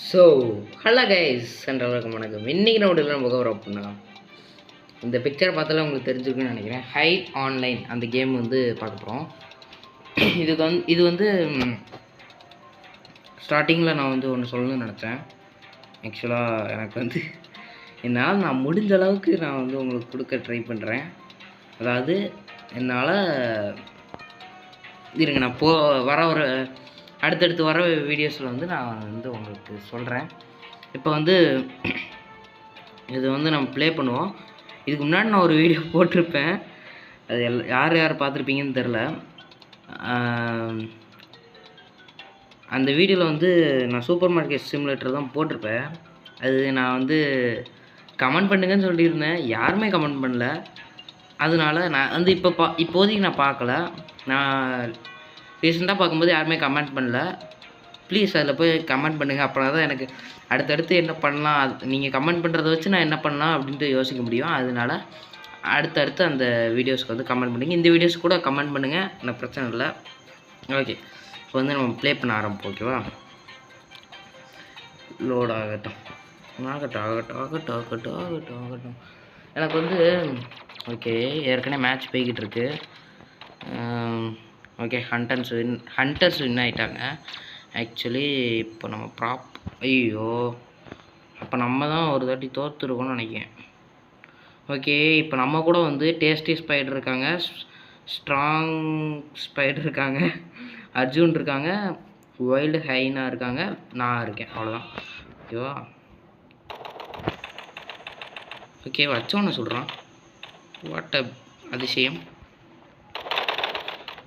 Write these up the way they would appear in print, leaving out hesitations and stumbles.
So hello guys சென்றவர்களுக்கு வணக்கம். இன்றைக்கி நம்ம வீட்டில் நம்ம கவர் அப்படின்னா இந்த பிக்சர் பார்த்தாலே உங்களுக்கு தெரிஞ்சுக்குன்னு நினைக்கிறேன். ஹைட் ஆன்லைன் அந்த கேம் வந்து பார்க்க போகிறோம். இது வந்து ஸ்டார்டிங்கில் நான் வந்து ஒன்று சொல்லணும்னு நினச்சேன். ஆக்சுவலாக எனக்கு வந்து என்னால் நான் முடிஞ்ச அளவுக்கு நான் வந்து உங்களுக்கு கொடுக்க ட்ரை பண்ணுறேன். அதாவது என்னால் இருங்க நான் வர ஒரு அடுத்தடுத்து வர வீடியோஸில் வந்து நான் வந்து உங்களுக்கு சொல்கிறேன். இப்போ வந்து இது வந்து நம்ம ப்ளே பண்ணுவோம். இதுக்கு முன்னாடி நான் ஒரு வீடியோ போட்டிருப்பேன். அது யார் பார்த்துருப்பீங்கன்னு தெரில. அந்த வீடியோவில் வந்து நான் சூப்பர் மார்க்கெட் சிமுலேட்டர் தான் போட்டிருப்பேன். அது நான் வந்து கமெண்ட் பண்ணுங்கன்னு சொல்லியிருந்தேன். யாருமே கமெண்ட் பண்ணல. அதனால நான் வந்து இப்போதைக்கு நான் பார்க்கல. நான் ரீசெண்டாக பார்க்கும்போது யாருமே கமெண்ட் பண்ணல. ப்ளீஸ் அதில் போய் கமெண்ட் பண்ணுங்கள். அப்படின்னா தான் எனக்கு அடுத்தடுத்து என்ன பண்ணலாம், நீங்கள் கமெண்ட் பண்ணுறத வச்சு நான் என்ன பண்ணலாம் அப்படின்ட்டு யோசிக்க முடியும். அதனால அடுத்தடுத்து அந்த வீடியோஸ்க்கு வந்து கமெண்ட் பண்ணுங்கள். இந்த வீடியோஸ் கூட கமெண்ட் பண்ணுங்கள், எனக்கு பிரச்சனை இல்லை. ஓகே, இப்போ வந்து நம்ம ப்ளே பண்ண ஆரம்பிப்போம். ஓகேவா? லோட் ஆகட்டும். எனக்கு வந்து ஓகே ஏற்கனவே மேட்ச் போய்கிட்டு இருக்கு. ஓகே, ஹண்டர்ஸ் வின் ஆகிட்டாங்க. ஆக்சுவலி இப்போ நம்ம ஐயோ அப்போ நம்ம தான் ஒரு தாட்டி தோற்றுருக்கோம்னு நினைக்கிறேன். ஓகே, இப்போ நம்ம கூட வந்து டேஸ்டி ஸ்பைடர் இருக்காங்க, ஸ்ட்ராங் ஸ்பைடர் இருக்காங்க, அர்ஜுன் இருக்காங்க, வைல்டு ஹைனா இருக்காங்க, நான் இருக்கேன். அவ்வளோதான். ஓகேவா? ஓகே, வச்சோன்னு சொல்கிறான். வாட் அ அதிசயம்.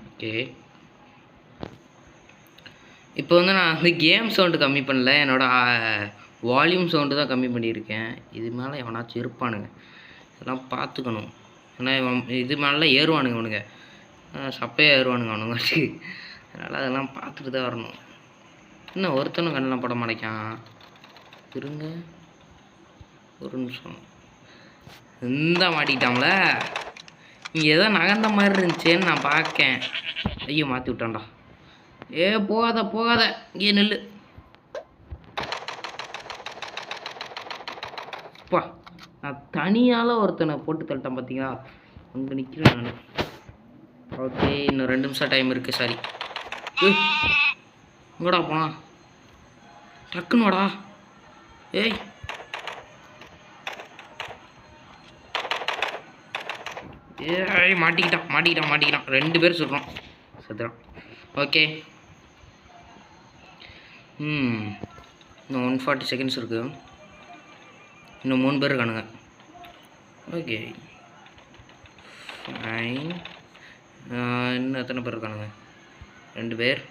ஓகே, இப்போ வந்து நான் வந்து கேம் சவுண்டு கம்மி பண்ணல, என்னோடய வால்யூம் சவுண்டு தான் கம்மி பண்ணியிருக்கேன். இது மேலே எவனாச்சும் இருப்பானுங்க, இதெல்லாம் பார்த்துக்கணும். ஏன்னா இது மேலாம் ஏறுவானுங்க அவனுங்க, சப்பையாக ஏறுவானுங்க அவனுங்க. அதனால் அதெல்லாம் பார்த்துட்டு தான் வரணும். இன்னும் ஒருத்தனும் கண்ணெலாம் பட மாட்டேக்கான். இருங்க ஒரு நிமிஷம். இந்த மாட்டிக்கிட்டாங்கள, இங்கே ஏதோ நகர்ந்த மாதிரி இருந்துச்சேன்னு நான் பார்க்கேன். ஐயோ மாற்றி விட்டான்டா. போகாத இங்கே நெல்லு. பா, நான் தனியால் ஒருத்தனை போட்டு தள்ளிட்டேன் பார்த்தீங்களா? அங்கே நிற்கிறேன் நான். ஓகே, இன்னும் 2 நிமிஷம் டைம் இருக்குது. சாரி, இங்கடா போனா டக்குன்னு வாடா. ஏய் மாட்டிக்கிட்டான். 2 பேர் சொல்கிறோம், செத்துறான். ஓகே, இன்னும் 140 செகண்ட்ஸ் இருக்குது. இன்னும் 3 பேர் இருக்கானுங்க. Okay fine. இன்னும் எத்தனை பேர் இருக்கானுங்க? 2 பேர்.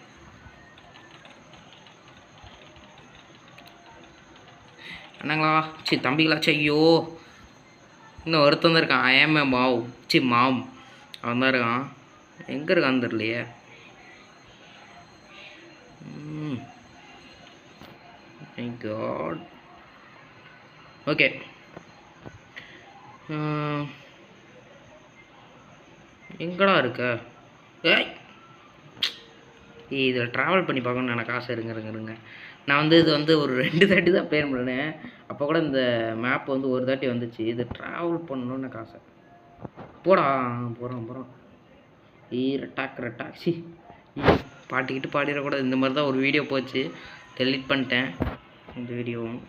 அண்ணாங்களா, தம்பிங்களா, ஐயோ இன்னும் ஒருத்தன் தான் இருக்கான். ஐஎம்ஏ மாம் அவன் தான் இருக்கான். எங்கே இருக்கான்னு தெரியலையே. காட். ஓகே, எங்கடா இருக்க? இதில் ட்ராவல் பண்ணி பார்க்கணுன்னு எனக்கு ஆசை. இருங்க. நான் வந்து இது வந்து ஒரு 2 தாட்டி தான் ப்ளே பண்ணேன். அப்போ கூட இந்த மேப் வந்து ஒரு தாட்டி வந்துச்சு. இது ட்ராவல் பண்ணணுன்னு எனக்கு ஆசை. போகிறான். ரெட்டாக்ஸி பாட்டிக்கிட்டு பாடிடக்கூடாது. இந்த மாதிரி தான் ஒரு வீடியோ போச்சு, டெலிட் பண்ணிட்டேன் இந்த வீடியோவும்.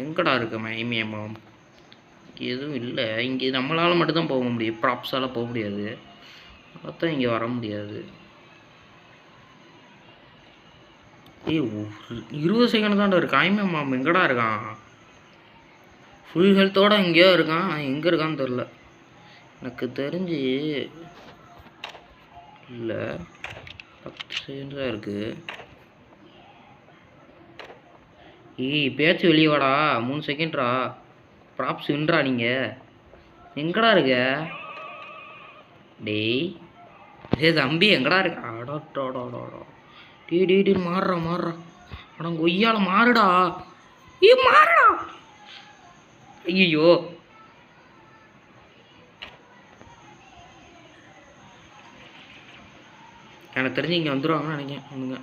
எங்கடா இருக்கு மைமியம்மாம்? எதுவும் இல்லை இங்கே. நம்மளால் மட்டும்தான் போக முடியும், ப்ராப்ஸால் போக முடியாது. அதான் இங்கே வர முடியாது. 20 செகண்ட் தான்டா இருக்கு. ஐமியம்மாம் எங்கடா இருக்கான்? ஃபுல் ஹெல்த்தோடு எங்கேயோ இருக்கான். எங்கே இருக்கான்னு தெரில. எனக்கு தெரிஞ்சு இல்லை, 10 செகண்ட் தான் இருக்குது. பேச்சு வெளியே வாடா. 3 செகண்ட்ரா. ப்ராப்ஸ் வின்றா. நீங்கள் எங்கடா இருக்க? டேய் தம்பி எங்கடா இருக்க? அடாடாடாடா. டே மாறுறா. அட கொய்யால மாறுடா. மாறுடா. ஐயோ எனக்கு தெரிஞ்சு இங்கே வந்துடுவாங்கன்னு நினைக்கிறேன் ஒன்றுங்க.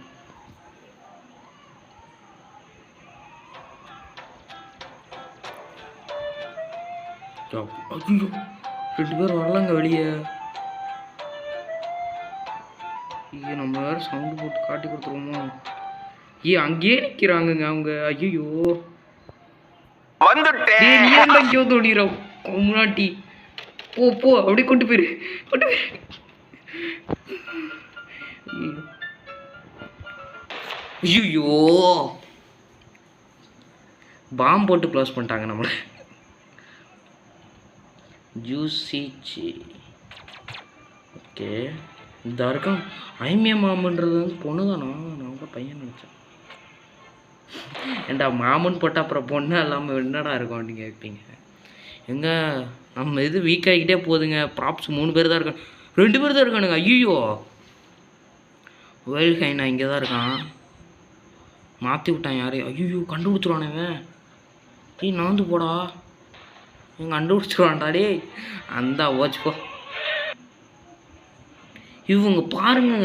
ஐயோ 2 பேர் வரலங்க வெளியே. ஐயோ நம்ம வேறு சவுண்டு போட்டு காட்டி கொடுத்துருவோமோ. அங்கேயே நிற்கிறாங்கங்க அவங்க. ஐயோ நீ ஏன் அங்கேயோ தோடிறோம் முன்னாடி. போ போ அப்படி கொண்டு போயிரு கொண்டு போயிரு. ஐயோ பாம்பு போட்டு க்ளோஸ் பண்ணிட்டாங்க நம்மளை. ஜூஸிச்சி ஓகே இந்த இருக்கும். ஐமியா மாமன்றது வந்து பொண்ணு தானா? நான் கூட பையன் நினச்சேன். ஏண்டா மாமன் போட்டால் அப்புறம் பொண்ணு இல்லாமல் என்னடா இருக்கும் அப்படின்னு கேட்பீங்க. எங்க நம்ம இது வீக் ஆகிக்கிட்டே போகுதுங்க. ப்ராப்ஸ் 3 பேர் தான் இருக்காங்க. 2 பேர் தான் இருக்கானுங்க. ஐயோ வேல் ஹைனா இங்கே தான் இருக்கான். மாற்றி விட்டான் யாரையும். ஐயோ கண்டுபிடிச்சிருவானவன். நான் வந்து போடா இவங்க கண்டுபிடிச்சிருவான்டாடே. அந்த ஓச்சுப்போ இவங்க பாருங்க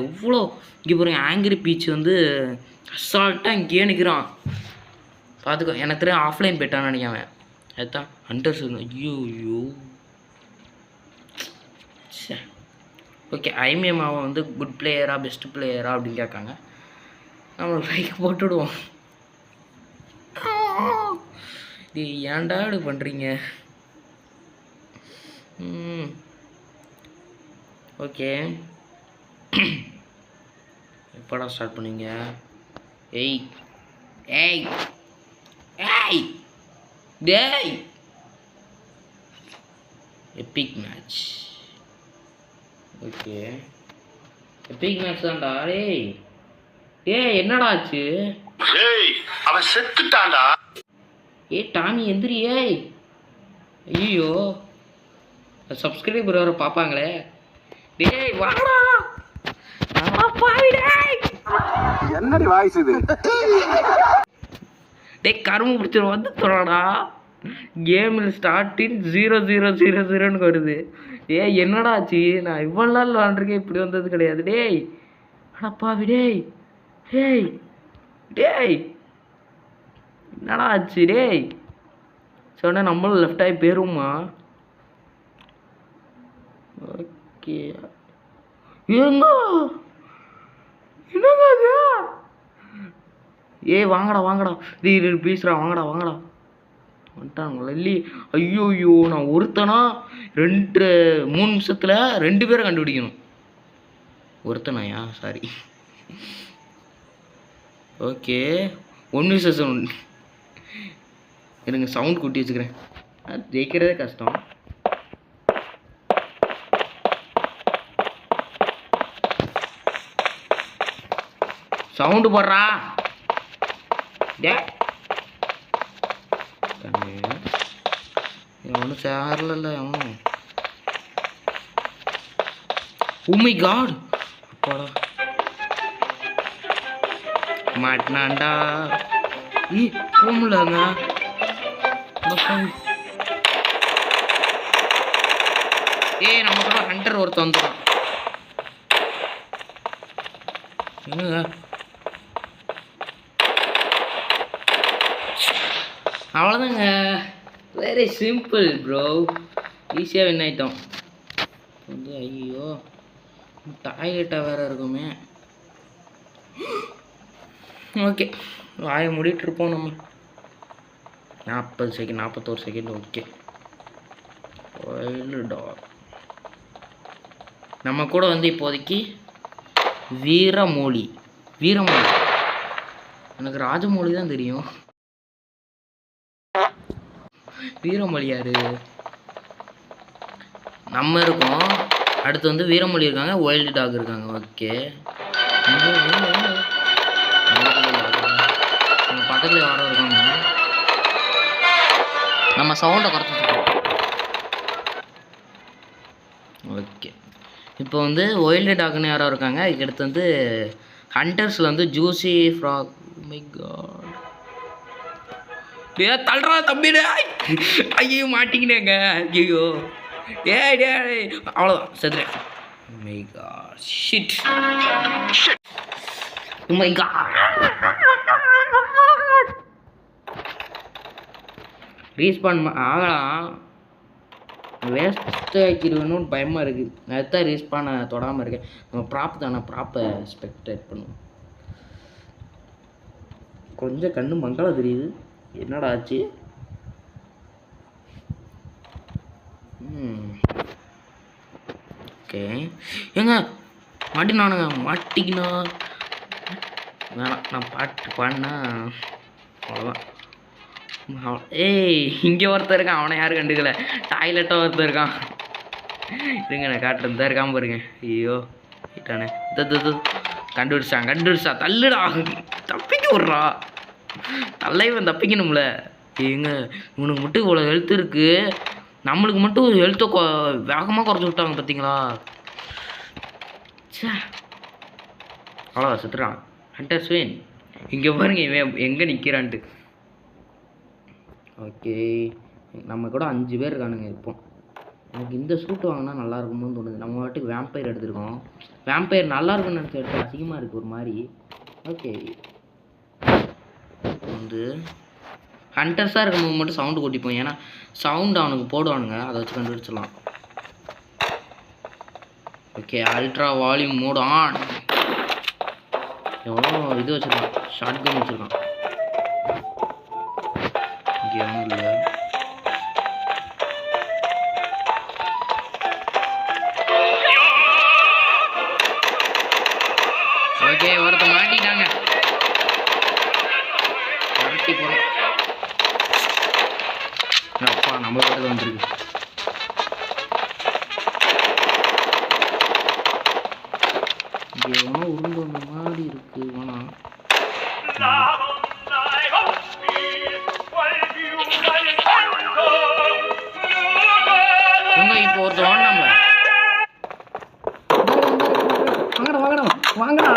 எவ்வளோ. இங்கே பாருங்க ஆங்கிரி பீச் வந்து அசால்ட்டாக இங்கேயே நிற்கிறான். பார்த்துக்கோ. எனக்கு தெரியும் ஆஃப்லைன் போயிட்டான்னு நினைக்காமன். அதுதான் ஹண்டர்ஸ். ஐயோ ஐயோ சே. ஓகே ஐமியம்மாவை வந்து குட் பிளேயரா பெஸ்ட் பிளேயரா அப்படின்னு கேட்காங்க. நம்ம லைக் போட்டுவிடுவோம். இது ஏன்டா இப்படி பண்ணுறீங்க? ஓகே எப்படா ஸ்டார்ட் பண்ணுவீங்க? ஏய் ஏய் ஏய் டேய் Epic match. Okay Epic match தான்டா. டேய் ஏய் என்னடா ஆச்சு? ஏய் அவன் செத்துட்டான்டா. டாமி எந்திரி. ஏய் ஐயோ சப்ஸ்கிரைபர் வர பார்ப்பாங்களே. டேய் வாடா என்னடி வாய்ஸ் இது? டேய் கரும்பு பிடிச்சிரு வந்து தோடா. கேமில் ஸ்டார்டிங் 0000ன்னு வருது. டேய் என்னடா ஆச்சு? நான் இவ்வளோ நாள் விளாண்டுருக்கேன் இப்படி வந்தது கிடையாது. டேய் அடப்பாவி. டேய் டேய் டேய் என்னடா ஆச்சு? டேய் சொன்னால் நம்மளும் லெஃப்ட் ஆகி போயிருமா? ஓகே ஏங்க என்னங்க அது? ஏய் வாங்கடா வாங்கடா. இது ப்ளீஸ்ரா வாங்கடா வாங்கடா. வந்துட்டாங்களா இல்லி? ஐயோ ஐயோ நான் ஒருத்தனா 3 நிமிஷத்தில் 2 பேரை கண்டுபிடிக்கணும். ஒருத்தனாயா? சாரி. ஓகே 1 நிமிஷம் எனக்கு சவுண்ட் கூட்டி வச்சுக்கிறேன். ஜெயிக்கிறதே கஷ்டம். சவுண்டு போடுறா. டே ஒன்றும் சேரல அவனும். ஓ மை காட் அப்பாடா மாட்டினான்டா. போகலாங்க. நம்ம கூட ஹண்டர் ஒருத்தன் வந்துடும். என்னங்க அவ்வளோதாங்க. Very simple bro. ஈஸியாக வின் ஆகிட்டோம். வந்து ஐயோ டாய்லெட்டாக வேறு இருக்குமே. ஓகே வாயை மூடிட்டுருப்போம் நம்ம. 40 செகண்ட் 41 செகண்ட். ஓகே நம்ம கூட வந்து இப்போதைக்கு வீரமொழி. எனக்கு ராஜமௌழி தான் தெரியும். வீரமொழி யாரு? நம்ம இருக்கோம். அடுத்து வந்து வீரமொழி இருக்காங்க. வைல்டு டாக் இருக்காங்க. ஓகே பக்கத்தில் யாரோ இருக்காங்க. நம்ம சவுண்டை குறைச்சிருக்கோம். ஓகே இப்போ வந்து வைல்டு டாக்னு யாரோ இருக்காங்க. இதுக்கடுத்து வந்து ஹண்டர்ஸில் வந்து ஜூசி ஃப்ராக். மை காட் தள்ளுறா தம்பி. ஐயோ மாட்டிக்கினேங்க. ஐயோ டே அவ்வளோதான் செத்துறேன். My god shit my god respawn ஆகலாம் வேஸ்ட் ஆக்கிடுவேன்னு பயமாக இருக்குது. அதுதான் ரீஸ்பானை தொடாமல் இருக்கேன். நம்ம ப்ராப் தானே, ப்ராப்பை ஸ்பெக்டேட் பண்ணுவோம். கொஞ்சம் கண்ணு மங்களம் தெரியுது. என்னடா ஆச்சு? ஓகே ஏங்க மாட்டினானுங்க. மாட்டிக்கினா வேணாம், நான் பாட்டு பாடினா அவ்வளோதான். ஏய் இங்கே ஒருத்தர் இருக்கான், அவனை யாரும் கண்டுக்கல. டாய்லெட்டாக ஒருத்தர் இருக்கான். இருங்க நான் காட்டுறேன். தான் இருக்காம பாருங்க. ஐயோ கிட்டானே கண்டுபிடிச்சா தள்ளுடா, தப்பிக்க விட்றா. தலைவன் தப்பிக்கணும்ல. ஏங்க இவனுக்கு மட்டும் இவ்வளோ ஹெல்த் இருக்குது, நம்மளுக்கு மட்டும் ஹெல்த்தை வேகமாக குறைச்சி விட்டாங்க பார்த்தீங்களா? சே அவ்வளோ சுற்றுறான். ஹண்டர் ஸ்வின் இங்கே பாருங்க இவன் எங்கே நிற்கிறான்ட்டு. ஓகே நம்ம கூட 5 பேர் இருக்கானுங்க. இப்போ எனக்கு இந்த சூட்டு வாங்கினா நல்லா இருக்குமோன்னு தோணுது. நம்ம வாட்டுக்கு வேம்பயர் எடுத்துருக்கோம். வேம்பயர் நல்லா இருக்குன்னு நினச்சி எடுத்து அதிகமாக இருக்குது ஒரு மாதிரி. ஓகே வந்து ஹண்டர்ஸாக இருக்கும்போது மட்டும் சவுண்டு கூட்டிப்போம். ஏன்னா சவுண்டு அவனுக்கு போடுவானுங்க, அதை வச்சு கண்டுபிடிச்சிடலாம். Okay ultra volume mode on. எவ்வளோ இது வச்சுருக்கான், ஷார்ட் கன் வச்சுருக்கான். இங்கே ஒன்றும் இல்லை. ஓகே ஒருத்த மாட்டிட்டாங்க. கரட்டி போகிறோம். அப்பா நம்ம பேருக்கு வந்துருக்கு. இங்கே வேணா உருண்டு வந்த மாதிரி இருக்கு. வேணா இப்போ ஒருத்தர் வாங்கினாம்ல. வாங்கடா வாங்கடா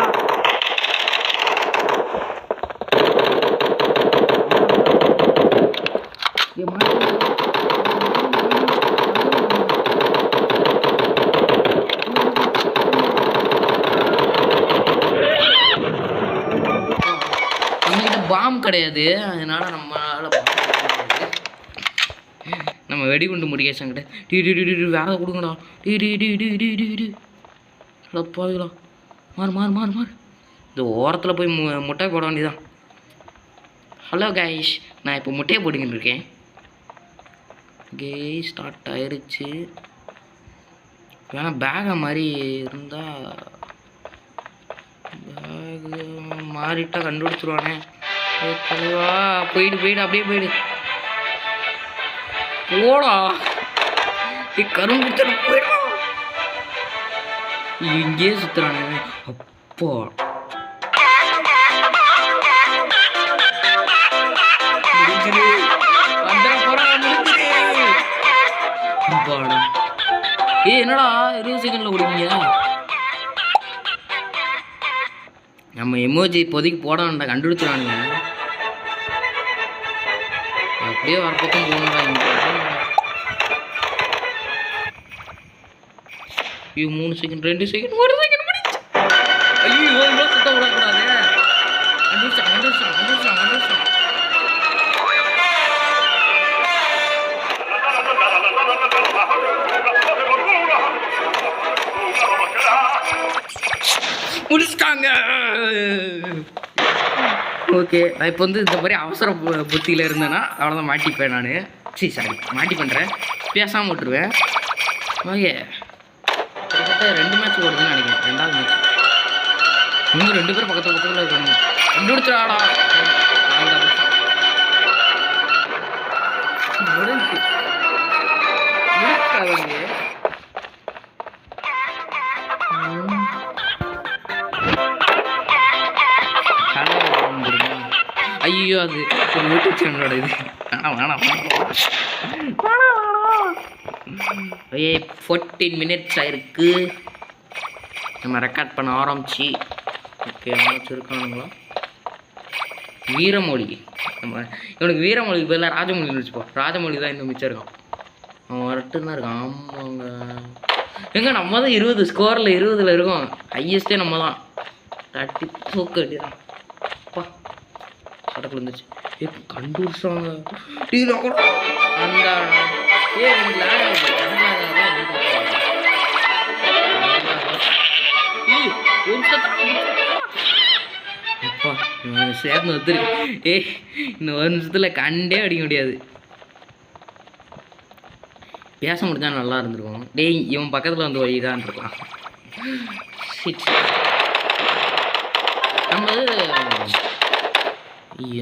நம்மகிட்ட பாம் கிடையாது, அதனால நம்ம வெடிகுண்டு முருகேசன் கிட்ட வேற கொடுங்கடா. பாவிங்களா மாறு இந்த ஓரத்தில் போய் முட்டை போட வேண்டியதான். ஹலோ கைஷ், நான் இப்போ முட்டையை போட்டுக்கிட்டு இருக்கேன். கே ஸ்டார்ட் ஆயிடுச்சு. வேணா பேகை மாதிரி இருந்தால் பேகு மாறிட்டா கண்டுபிடிச்சிருவானே. தலைவா போயிடு அப்படியே போயிடு. போடா கரும்பு போயிடும். இங்கேயே சுத்துறானுங்க. அப்போ என்னடா 20 செகண்ட்ல கொடுப்பீங்க? நம்ம எமோஜி இப்போதைக்கு போட வேண்டாம், கண்டுபிடிச்சிடானுங்க. அப்படியே வரப்பக்கம் போகணும்டா. 3 செகண்ட் 2 செகண்ட் 1 செகண்ட் முடிச்சு. ஐயோ இவ்வளோ சுத்த விடக்கூடாது. கண்டுபிடிச்சான். முடிச்சிட்டாங்க. ஓகே நான் இப்போ வந்து இந்த மாதிரி அவசர புத்தியில் இருந்தேன்னா அவ்வளோதான் மாட்டிப்பேன் நான். சாரி மாட்டி பண்ணுறேன், பேசாமல் விட்டுருவேன். ஓகே கிட்டத்தட்ட 2 மேட்ச் ஓடுதுன்னு நினைக்கிறேன். 2வது மேட்ச் இன்னும் 2 பேர் பக்கத்தில் இருக்காங்க. கண்டுபிடிச்சாடா முடிஞ்சு ஐயோ அது யூடியூப் சேனலோட இது. வேணாம் 14 மினிட்ஸ் ஆயிருக்கு நம்ம ரெக்கார்ட் பண்ண ஆரம்பிச்சு. ஓகே வச்சுருக்கானுங்களா வீரமொழி. நம்ம இவனுக்கு வீரமொழிக்கு பதிலாக ராஜமொழி வச்சுப்போம். ராஜமொழி தான் இன்னும் மிச்சம் இருக்கான். அவன் வரட்டு தான் இருக்கான். ஆமாங்க எங்க நம்ம தான் 20 ஸ்கோரில் 20ல் இருக்கோம். ஹையஸ்டே நம்ம தான். தட்டி தூக்க வேண்டியதான். அப்பா கடக்குள்ள இருந்துச்சு. கண்டுபிடிச்சாங்க அந்த அப்பா சேர்ந்து வந்துரு. இன்னும் ஒரு நிமிஷத்தில் கண்டே அடிக்க முடியாது. பேச முடிஞ்சா நல்லா இருந்திருக்கும். டேய் இவன் பக்கத்தில் வந்து வழிதான் இருக்கலாம்.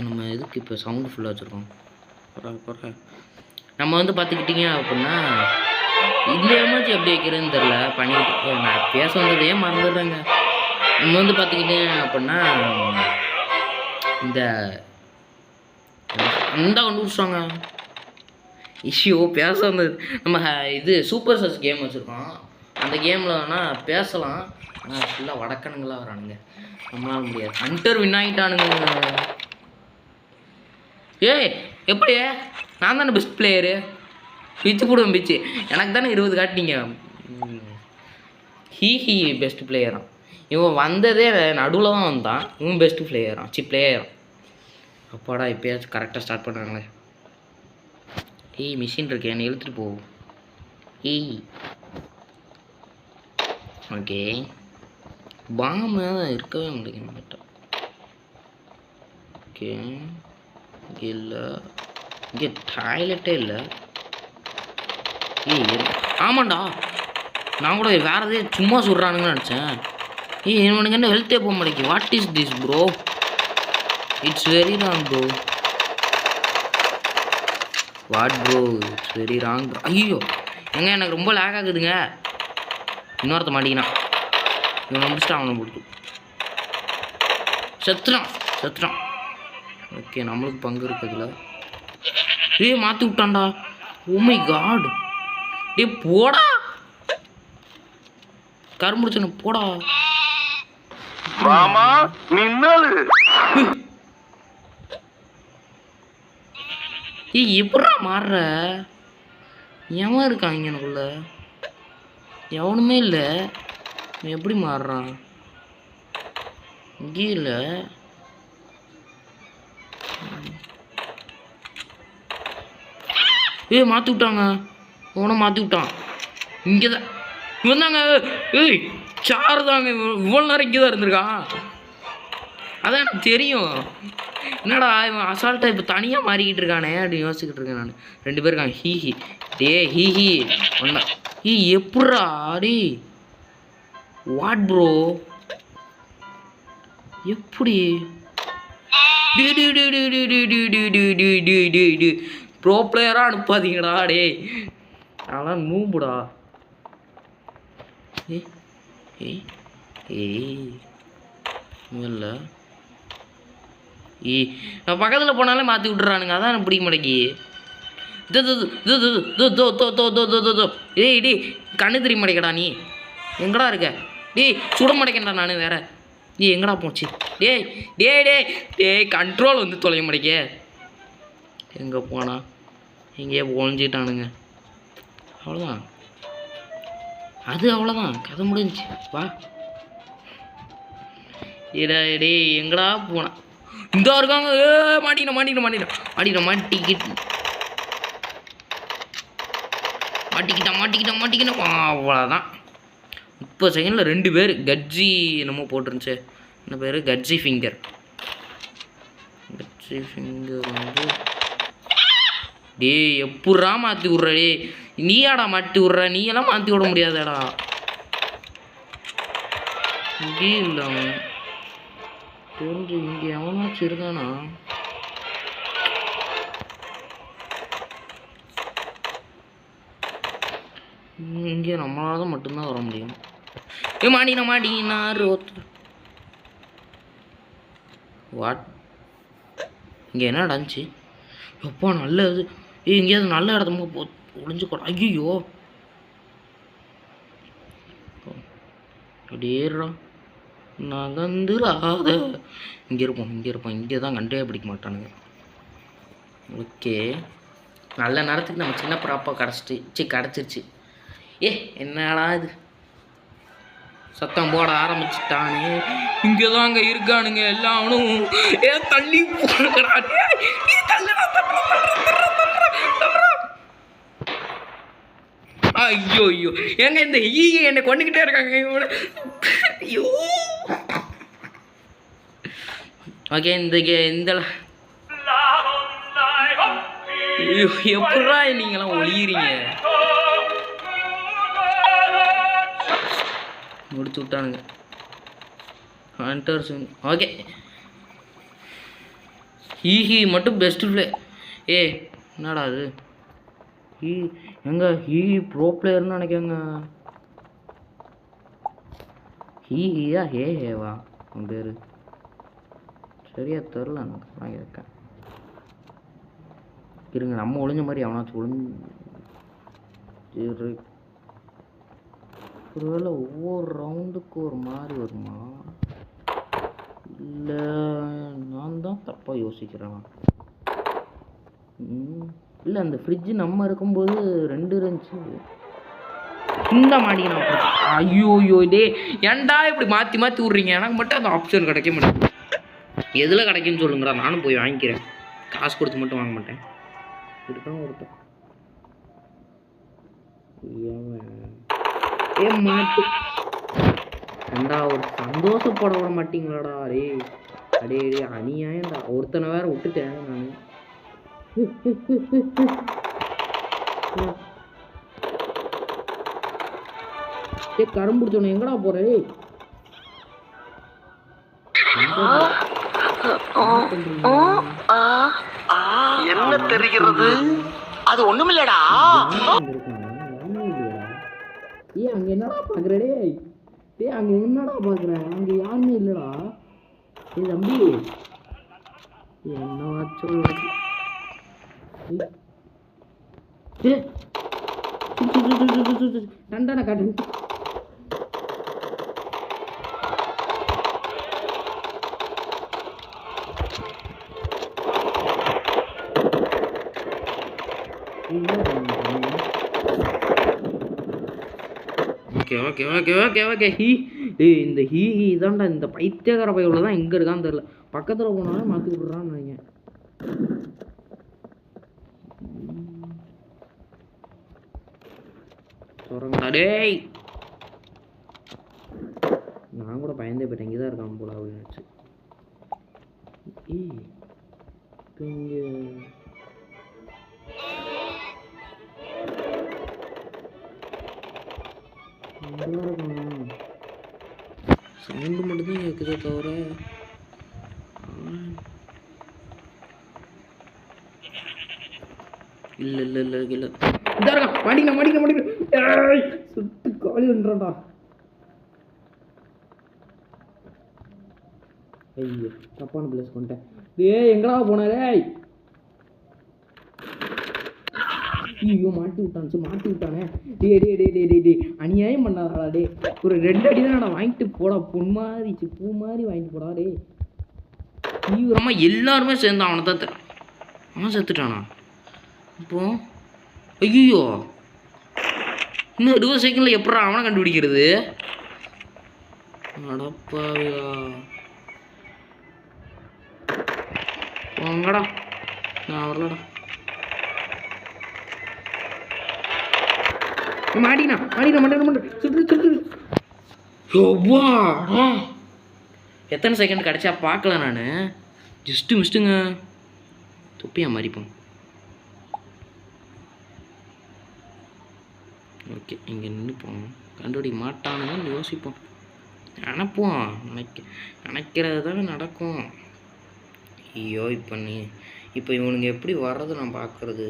நம்ம எதுக்கு இப்போ சவுண்டு ஃபுல்லாக வச்சுருக்கோம். நம்ம வந்து பார்த்துக்கிட்டிங்க அப்படின்னா இந்த எமர்ஜி எப்படி வைக்கிறதுன்னு தெரில பண்ணிக்கிட்டு நான் பேச வந்ததே மறந்துடுறேங்க. நம்ம வந்து பார்த்துக்கிட்டேன் அப்படின்னா இந்த கண்டுபிடிச்சாங்க இஷ்யூ பேச வந்தது. நம்ம இது சூப்பர் சர்ச் கேம் வச்சுருக்கோம். அந்த கேமில் வேணால் பேசலாம். ஆனால் ஃபுல்லாக வடக்கணுங்களாக வரானுங்க. நம்மளால முடியாது. ஹண்டர் வின் ஆகிட்டானுங்க. ஏய் எப்படி நான் தானே பெஸ்ட் பிளேயரு. பிச்சு போடுவேன் பிச்சு. எனக்கு தானே 20 காட்டினீங்க. He best பிளேயரான். இவன் வந்ததே நடுவில் தான் வந்தான். இவன் பெஸ்ட் பிளேயரான். பிளேயரான். அப்பாடா இப்போயாச்சும் கரெக்டாக ஸ்டார்ட் பண்ணுறாங்களே. மிஷின் இருக்கு என்னை இழுத்துட்டு போ. ஓகே பாம்பு தான் இருக்கவே முடியும். ஓகே இங்கே இல்லை. இங்கே டாய்லெட்டே இல்லை. ஆமாண்டா நான் கூட வேறு எதே சும்மா சொல்கிறானுங்கன்னு நினச்சேன். இவனுக்கு என்ன ஹெல்த்தே போக மாட்டேங்குது. What is this bro? It's very wrong bro. What bro it's very wrong bro. ஐயோ எங்க எனக்கு ரொம்ப லேக் ஆகுதுங்க. இன்னொருத்த மாட்டிக்கினான். இவனை முடிச்சுட்டு அவனை கொடுத்து செத்துறான். ஓகே நம்மளுக்கு பங்கு இருக்குதுல. மாற்றி விட்டான்டா. Oh my God. போடா கரும்புடிச்சனு போடா. எப்படா மாறுற? எவன் இருக்கான் இங்க எனக்குள்ள? எவனுமே இல்லை. எப்படி மாறுறான்? இங்கே இல்லை. மாற்றி விட்டாங்க. இவனை மாற்றி விட்டான். இங்கே தான் இவன் தாங்க. சாரு தாங்க. இவ்வளோ நேரம் இங்கே தான் இருந்திருக்கான். அதான் எனக்கு தெரியும். என்னடா இவன் அசால்ட்டாக இப்போ தனியாக மாறிக்கிட்டு இருக்கானே அப்படின்னு யோசிச்சுக்கிட்டு இருக்கேன் நான். 2 பேர் இருக்காங்க. ஹீஹி ஒன்றா. எப்பட்றா டே? What bro? எப்படி ப்ரோ பிளேயராக அனுப்பாதீங்கடா டே. அதெல்லாம் நூம்புடா. இல்லை நான் பக்கத்தில் போனாலே மாற்றி விட்டுறானுங்க. அதான் எனக்கு பிடிக்க மாட்டேங்கி. டேய் கண்ணு தெரிய மாட்டேங்கடா. நீ எங்கடா இருக்க? டேய் சுட மாட்டேங்கடா. நான் வேற எங்கடா போச்சு? டேய் கண்ட்ரோல் வந்து தொலைய மாட்டேங்க. எங்கே போனா? எங்கேயே ஒழிஞ்சிட்டானுங்க. அவ்வளோதான். அவ்வளோதான் கதை முடிஞ்சிச்சு. வா டே எங்கடா போனா? இந்த இருக்காங்க. மாட்டிக்கிட்டான். அவ்வளோதான். 30 செகண்டில் 2 பேர். கட்ஜி என்னமோ போட்டுருந்துச்சு. என்ன பேர்? கட்ஜி ஃபிங்கர் வந்து டே எப்பட்றா மாற்றி விட்ற? டே நீயாடா மாற்றி விட்ற? நீயெல்லாம் மாற்றி விட முடியாதாடா. இங்கே இல்லை தெரிஞ்சு. இங்கே எவனாச்சும் இருக்கானா? இங்கே நம்மளால தான் மட்டும்தான் வர முடியும். மாட்டினாரு ஒருத்தர். வாட் இங்கே என்ன நடந்துச்சு? எப்போ நல்லது. எங்கேயாவது நல்ல இடத்துல ஒளிஞ்சுக்கூட. ஐயோ அப்படியேறா நகந்துராத. இங்கே இருப்போம். இங்கே தான் கண்டே பிடிக்க மாட்டானுங்க. ஓகே நல்ல நேரத்துக்கு நம்ம சின்ன ப்ராப்பாக கிடச்சிருச்சு. என்னடா இது சத்தம் போட ஆரம்பிச்சுட்டானே. இங்கே தாங்க இருக்கானுங்க எல்லாவனும். தள்ளி போடுறா. ஐயோ ஐயோ ஏங்க இந்த என்னை கொண்டுக்கிட்டே இருக்காங்க. ஐயோ ஓகே இந்த எப்படா நீங்களாம் ஒளியிறீங்க. முடிச்சு விட்டானுங்க ஹண்டர்ஸ். ஓகே ஹீ மட்டும் பெஸ்ட் பிளே. என்னடா அது எங்க ப்ரோ பிளேயர்னு நினைக்கங்க. ஹீயா ஹேவா உன் பேர் சரியா தெரில எனக்கு. நான் இருக்கேன் இருங்க நம்ம ஒளிஞ்ச மாதிரி அவனாச்சும் ஒளிஞ்சு ஒருவேளை ஒவ்வொரு ரவுண்டுக்கு ஒரு மாதிரி வருமா இல்லை நான் தான் தப்பாக யோசிக்கிறேன். இல்லை அந்த ஃப்ரிட்ஜு நம்ம இருக்கும்போது 2 இருந்துச்சு. இந்த மாட்டிக்கணும். ஐயோ ஏன்டா இப்படி மாற்றி மாற்றி விட்றீங்க. எனக்கு மட்டும் அந்த ஆப்ஷன் கிடைக்க மாட்டேன். எதில் கிடைக்குன்னு சொல்லுங்கடா நானும் போய் வாங்கிக்கிறேன். காசு கொடுத்து மட்டும் வாங்க மாட்டேன். இதுதான் ஒருத்தன் மாட்டு ஏண்டா ஒரு சந்தோஷப்பட விட மாட்டீங்களாடா. அடே அநியாயம்டா. ஒருத்தனை வேற விட்டுட்டேன் நான். கரும்பு பிடிச்சவன எங்கடா போற. என்ன தெரிகிறது? அது ஒண்ணுமில்லடா. அங்க என்னடா பாக்குறே. அங்க என்னடா பாக்குற. அங்க யாருமே இல்லடா. தம்பி என்ன சொல்ல தண்டனை காட்டு. ஓகே இந்த இதான்டா இந்த பைத்தியக்கார பையவுல தான் எங்கே இருக்கான்னு தெரியல. பக்கத்தில் போனாலும் மாற்றி விட்றான்னு நினைக்கிறேன். டேய் நான் கூட பயந்தே போயிட்டேன். இங்கே தான் இருக்கான் போல அப்படின்னு நினச்சி. இங்கே சவுண்டு மட்டும்தான் கேட்குதே தவிர இல்லை இதா இருக்கா. மாட்டிக்க சுட்டு காலி பண்ணுறான்டா. ஐயோ தப்பான பிளேஸ் பண்ணிட்டேன். எங்கடா போனாரே. ஐயோ மாட்டி விட்டானே. டே அநியாயம் பண்ணாதாடா. டே ஒரு 2 அடி தான் வாங்கிட்டு போடா. பொன் மாதிரி பூ மாதிரி வாங்கிட்டு போடா. டே தீவிரமாக எல்லாருமே சேர்ந்து அவனை தான் அவன் செத்துட்டானா. இப்போ ஐயோ இன்னும் 20 செகண்டில் எப்படா அவனை கண்டுபிடிக்கிறது. அடப்பாவியா வாங்கடா. நான் வரலடா. மாட்டினா எத்தனை செகண்ட் கிடைச்சா பார்க்கல. நான் ஜஸ்ட்டு மிஸ்ட்டுங்க. தொப்பியா மாறிப்போம். ஓகே இங்கே நின்றுப்போம். கண்டுபிடிக்க மாட்டானுங்கன்னு யோசிப்போம். நினைப்போம். நினைக்கிறது தானே நடக்கும். ஐயோ இப்போ இவனுங்க எப்படி வர்றது நான் பார்க்குறது.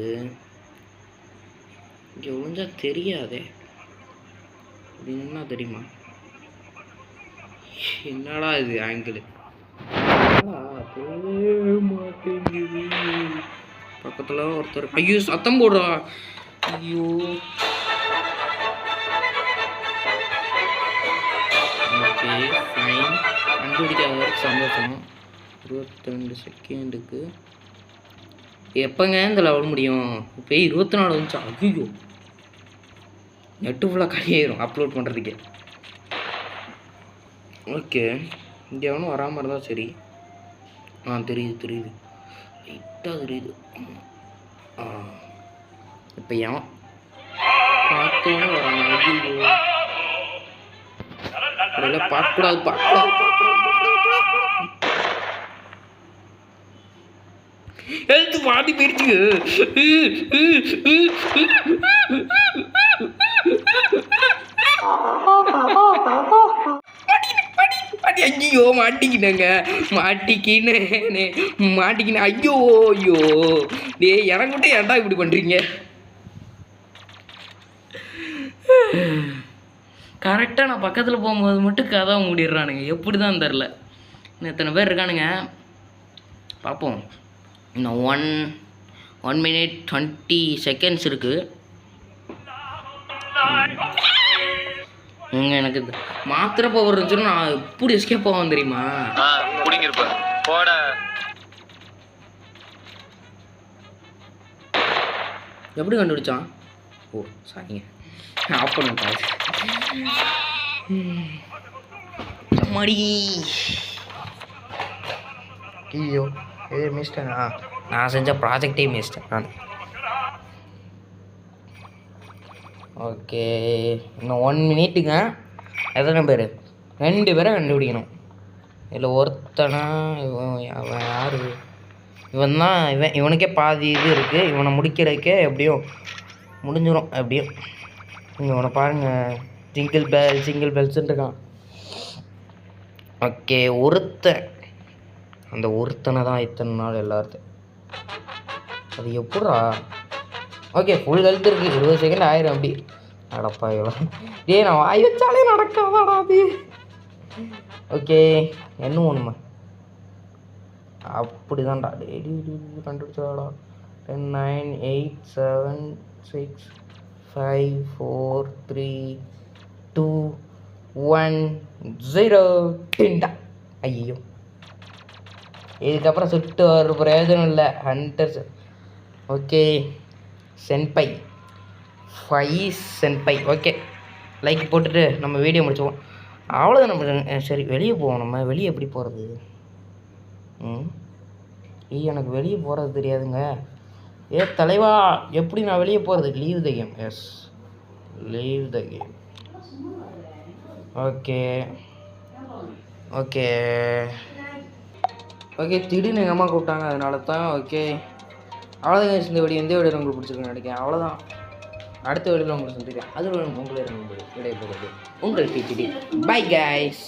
இங்கே ஒழுஞ்சா தெரியாதே அப்படின்னா தெரியுமா. என்னடா இது ஆங்கிள் மாட்டேங்குது. பக்கத்தில் ஒருத்தர் ஐயோ சத்தம் போடுறா. ஐயோ ஓகே ஃபைன். கண்டுபிடிக்காத சந்தோஷம். 22 செகண்டுக்கு எப்போங்க இந்த லெவல் முடியும். இப்போ 24 வந்துச்சா. ஐயோ நெட்டு ஃபுல்லாக காலியாயிரும் அப்லோட் பண்ணுறதுக்கே. ஓகே, இங்கே எவனும் வராமல் இருந்தால் சரி. தெரியுது லைட்டாக தெரியுது. இப்போ எவன் பார்த்தோன்னு வராங்க. அதெல்லாம் பார்க்கக்கூடாது. எழுத்து மாட்டி போயிடுச்சு. ஐயோ மாட்டிக்கினேன். ஐயோ டே எனக்கு மட்டும் ஏன்டா இப்படி பண்ணுறீங்க? கரெக்டாக நான் பக்கத்தில் போகும்போது மட்டும் கதை மூடிடுறானுங்க. எப்படி தான் தெரில. இன்னும் எத்தனை பேர் இருக்கானுங்க பார்ப்போம். இன்னும் 1 minute 20 seconds இருக்குது. எனக்கு மாத்திரை பவர் இருந்துச்சுன்னா நான் எப்படி எஸ்கேப் போவேன் தெரியுமா? எப்படி கண்டுபிடிச்சான்? ஓ சாரிங்க, ஆஃப் பண்ணிட்டேன். மடி ஐயோ மிஸ்டேனா? நான் செஞ்ச ப்ராஜெக்டே மிஸ்டேன் நான். ஓகே, இன்னும் 1 minute. எத்தனை பேர்? 2 பேரை கண்டுபிடிக்கணும். இதில் ஒருத்தனா அவன் யார்? இவன் தான். இவனுக்கே பாதி இது இருக்குது. இவனை முடிக்கிறதுக்கே எப்படியும் முடிஞ்சிடும். எப்படியும் இவனை பாருங்கள், சிங்கிள் பெல்ஸ்ன்னு இருக்கான். ஓகே, அந்த ஒருத்தனை தான் இத்தனை நாள் எல்லாத்தையும். அது எப்படா? ஓகே, ஃபுல் ஹெல்த் இருக்குது. 20 செகண்ட் ஆயிரும். அப்படி அடப்பா இவ்வளோ நான் வாய் வச்சாலே நடக்காதாடா அது. ஓகே, என்ன ஒன்றுமா அப்படி தான்டா. கண்டுபிடிச்சாடா. 10 9 8 7 6 5 4 3 2 1 0 10. ஐயோ, இதுக்கப்புறம் சுட்டு ஒரு பிரயோஜனம் இல்லை. ஹண்டர்ஸ். ஓகே, சென்பை 5 சென்பை. ஓகே, லைக் போட்டுட்டு நம்ம வீடியோ முடிச்சுவோம். அவ்வளோதான். நம்ம சரி வெளியே போவோம். நம்ம வெளியே எப்படி போகிறது? எனக்கு வெளியே போகிறது தெரியாதுங்க. தலைவா, எப்படி நான் வெளியே போகிறது? Leave the game. Yes, leave the game. Okay, திடீர்னு எங்கள் அம்மா கூப்பிட்டாங்க, அதனால தான். ஓகே, அவ்வளோதான். இந்த வீடியோ உங்களுக்கு பிடிச்சிருக்குன்னு நினைக்கிறேன். அவ்வளோதான். அடுத்த வீடியோவில் உங்களுக்கு சந்திக்கிறேன். அது உங்களை விடைபெறுவது உங்கள் டிடிடி. Bye guys.